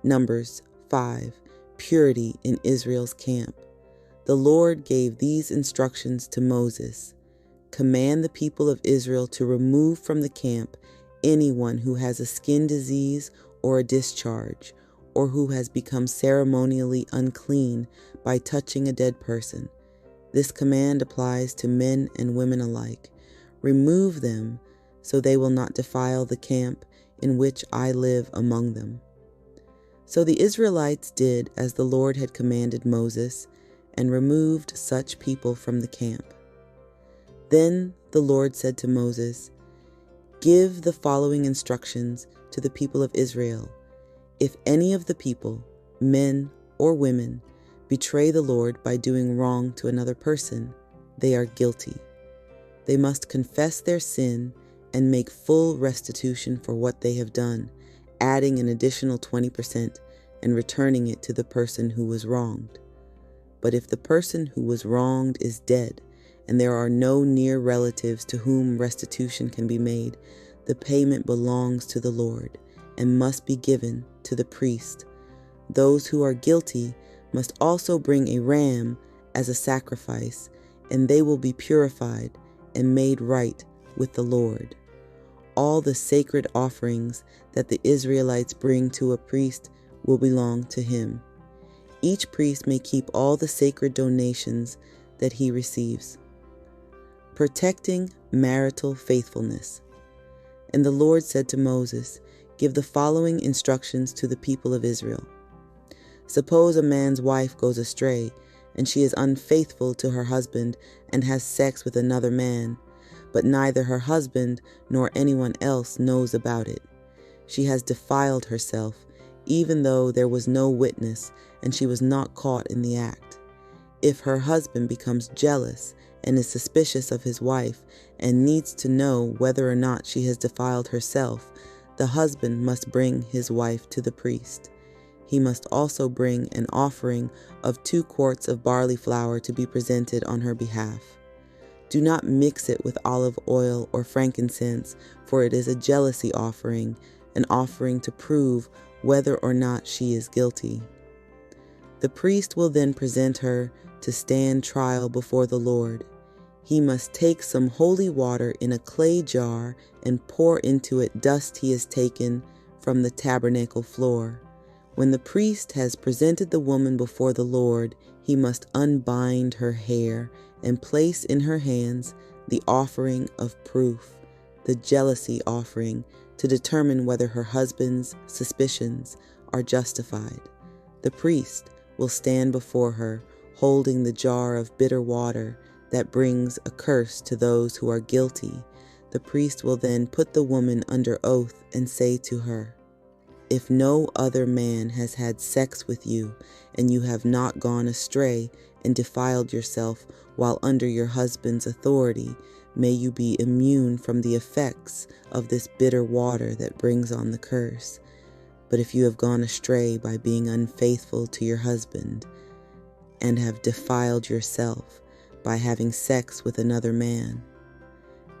Numbers 5. Purity in Israel's camp. The Lord gave these instructions to Moses. Command the people of Israel to remove from the camp anyone who has a skin disease or a discharge, or who has become ceremonially unclean by touching a dead person. This command applies to men and women alike. Remove them so they will not defile the camp in which I live among them. So the Israelites did as the Lord had commanded Moses, and removed such people from the camp. Then the Lord said to Moses, "Give the following instructions to the people of Israel. If any of the people, men or women, betray the Lord by doing wrong to another person, they are guilty. They must confess their sin and make full restitution for what they have done, adding an additional 20% and returning it to the person who was wronged. But if the person who was wronged is dead, and there are no near relatives to whom restitution can be made, the payment belongs to the Lord and must be given to the priest. Those who are guilty must also bring a ram as a sacrifice, and they will be purified and made right with the Lord. All the sacred offerings that the Israelites bring to a priest will belong to him. Each priest may keep all the sacred donations that he receives." Protecting marital faithfulness. And the Lord said to Moses, "Give the following instructions to the people of Israel. Suppose a man's wife goes astray, and she is unfaithful to her husband and has sex with another man, but neither her husband nor anyone else knows about it. She has defiled herself, even though there was no witness and she was not caught in the act. If her husband becomes jealous and is suspicious of his wife and needs to know whether or not she has defiled herself, the husband must bring his wife to the priest. He must also bring an offering of 2 quarts of barley flour to be presented on her behalf. Do not mix it with olive oil or frankincense, for it is a jealousy offering, an offering to prove whether or not she is guilty. The priest will then present her to stand trial before the Lord. He must take some holy water in a clay jar and pour into it dust he has taken from the tabernacle floor. When the priest has presented the woman before the Lord, he must unbind her hair and place in her hands the offering of proof, the jealousy offering, to determine whether her husband's suspicions are justified. The priest will stand before her, holding the jar of bitter water that brings a curse to those who are guilty. The priest will then put the woman under oath and say to her, "If no other man has had sex with you, and you have not gone astray and defiled yourself while under your husband's authority, may you be immune from the effects of this bitter water that brings on the curse. But if you have gone astray by being unfaithful to your husband, and have defiled yourself by having sex with another man,"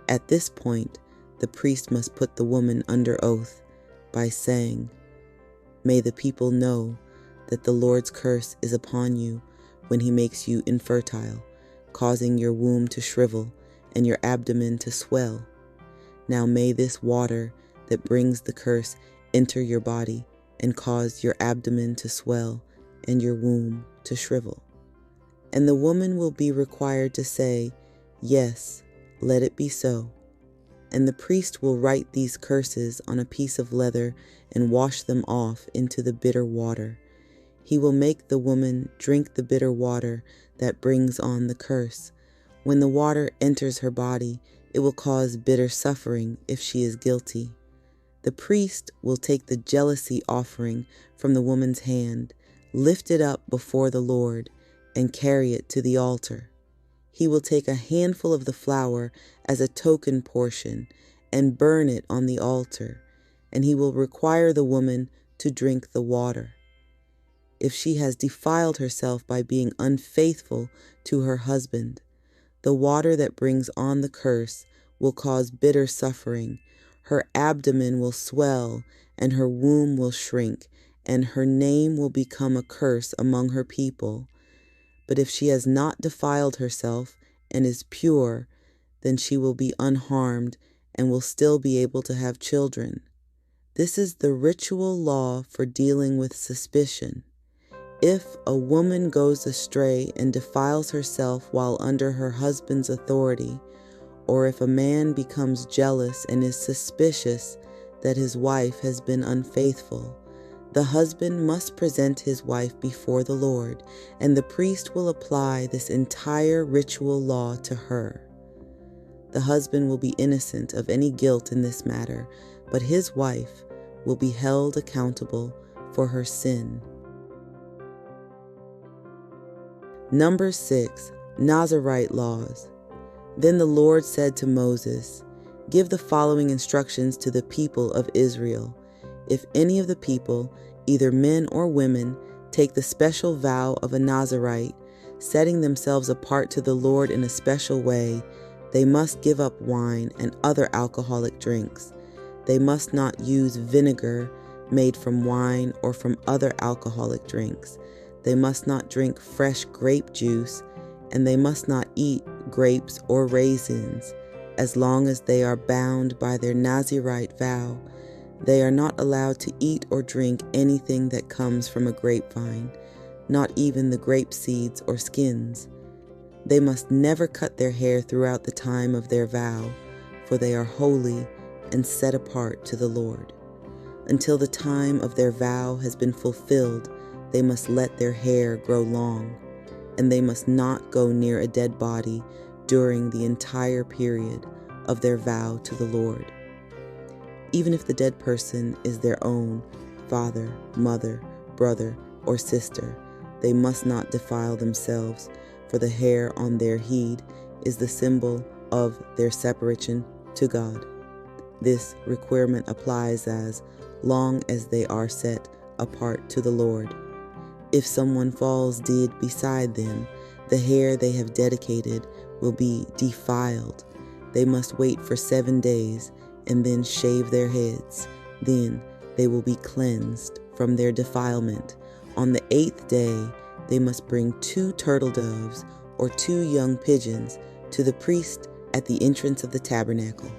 at this point, the priest must put the woman under oath by saying, "May the people know that the Lord's curse is upon you when he makes you infertile, causing your womb to shrivel and your abdomen to swell. Now may this water that brings the curse enter your body and cause your abdomen to swell and your womb to shrivel." And the woman will be required to say, "Yes, let it be so." And the priest will write these curses on a piece of leather and wash them off into the bitter water. He will make the woman drink the bitter water that brings on the curse. When the water enters her body, it will cause bitter suffering if she is guilty. The priest will take the jealousy offering from the woman's hand, lift it up before the Lord, and carry it to the altar. He will take a handful of the flour as a token portion and burn it on the altar, and he will require the woman to drink the water. If she has defiled herself by being unfaithful to her husband, the water that brings on the curse will cause bitter suffering. Her abdomen will swell and her womb will shrink, and her name will become a curse among her people. But if she has not defiled herself and is pure, then she will be unharmed and will still be able to have children. This is the ritual law for dealing with suspicion. If a woman goes astray and defiles herself while under her husband's authority, or if a man becomes jealous and is suspicious that his wife has been unfaithful, the husband must present his wife before the Lord, and the priest will apply this entire ritual law to her. The husband will be innocent of any guilt in this matter, but his wife will be held accountable for her sin. Number 6. Nazirite laws. Then the Lord said to Moses, "Give the following instructions to the people of Israel. If any of the people, either men or women, take the special vow of a Nazirite, setting themselves apart to the Lord in a special way, they must give up wine and other alcoholic drinks. They must not use vinegar made from wine or from other alcoholic drinks. They must not drink fresh grape juice, and they must not eat grapes or raisins. As long as they are bound by their Nazirite vow, they are not allowed to eat or drink anything that comes from a grapevine, not even the grape seeds or skins. They must never cut their hair throughout the time of their vow, for they are holy and set apart to the Lord. Until the time of their vow has been fulfilled, they must let their hair grow long, and they must not go near a dead body during the entire period of their vow to the Lord. Even if the dead person is their own father, mother, brother, or sister, they must not defile themselves, for the hair on their head is the symbol of their separation to God. This requirement applies as long as they are set apart to the Lord. If someone falls dead beside them, the hair they have dedicated will be defiled. They must wait for 7 days and then shave their heads. Then they will be cleansed from their defilement. On the 8th day, they must bring 2 turtle doves or 2 young pigeons to the priest at the entrance of the tabernacle.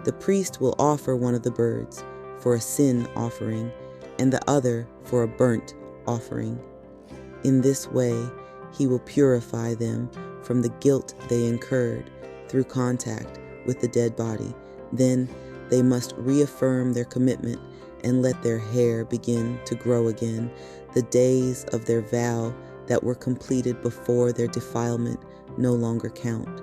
The priest will offer one of the birds for a sin offering and the other for a burnt offering. In this way, he will purify them from the guilt they incurred through contact with the dead body. Then they must reaffirm their commitment and let their hair begin to grow again. The days of their vow that were completed before their defilement no longer count.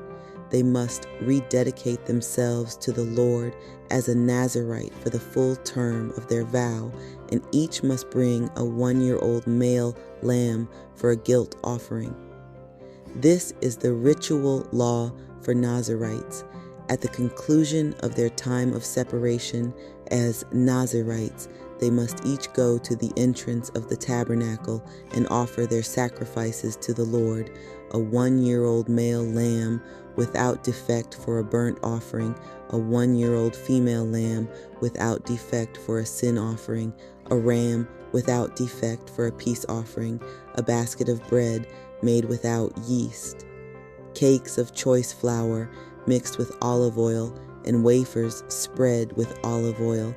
They must rededicate themselves to the Lord as a Nazirite for the full term of their vow, and each must bring a 1-year-old male lamb for a guilt offering. This is the ritual law for Nazirites. At the conclusion of their time of separation as Nazirites, they must each go to the entrance of the tabernacle and offer their sacrifices to the Lord, a 1-year-old male lamb without defect for a burnt offering, a 1-year-old female lamb without defect for a sin offering, a ram without defect for a peace offering, a basket of bread made without yeast, cakes of choice flour mixed with olive oil, and wafers spread with olive oil,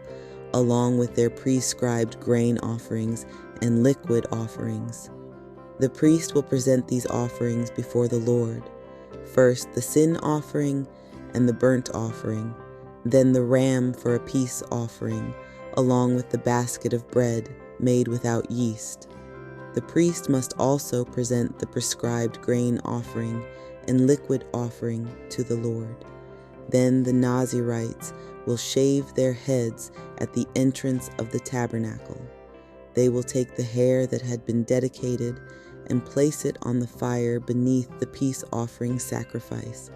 along with their prescribed grain offerings and liquid offerings. The priest will present these offerings before the Lord. First the sin offering and the burnt offering, then the ram for a peace offering, along with the basket of bread made without yeast. The priest must also present the prescribed grain offering and liquid offering to the Lord. Then the Nazirites will shave their heads at the entrance of the tabernacle. They will take the hair that had been dedicated and place it on the fire beneath the peace offering sacrifice.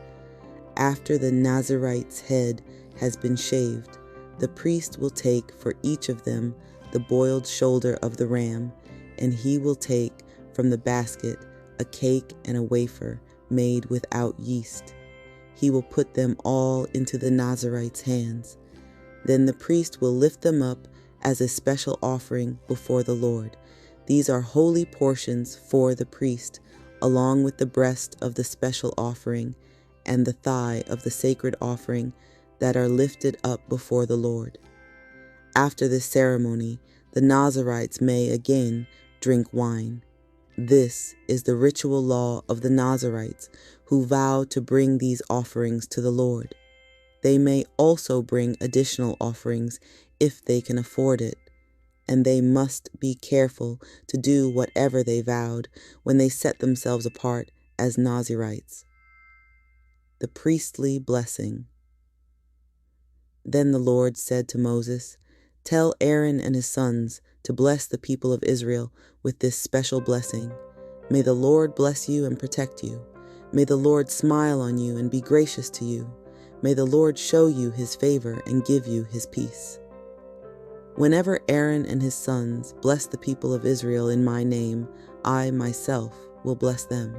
After the Nazirite's head has been shaved, the priest will take for each of them the boiled shoulder of the ram, and he will take from the basket a cake and a wafer made without yeast. He will put them all into the Nazirite's hands. Then the priest will lift them up as a special offering before the Lord. These are holy portions for the priest, along with the breast of the special offering and the thigh of the sacred offering that are lifted up before the Lord. After this ceremony, the Nazirites may again drink wine. This is the ritual law of the Nazirites who vow to bring these offerings to the Lord. They may also bring additional offerings if they can afford it, and they must be careful to do whatever they vowed when they set themselves apart as Nazirites. The priestly blessing. Then the Lord said to Moses, "Tell Aaron and his sons to bless the people of Israel with this special blessing. May the Lord bless you and protect you. May the Lord smile on you and be gracious to you. May the Lord show you his favor and give you his peace." Whenever Aaron and his sons bless the people of Israel in my name, I myself will bless them.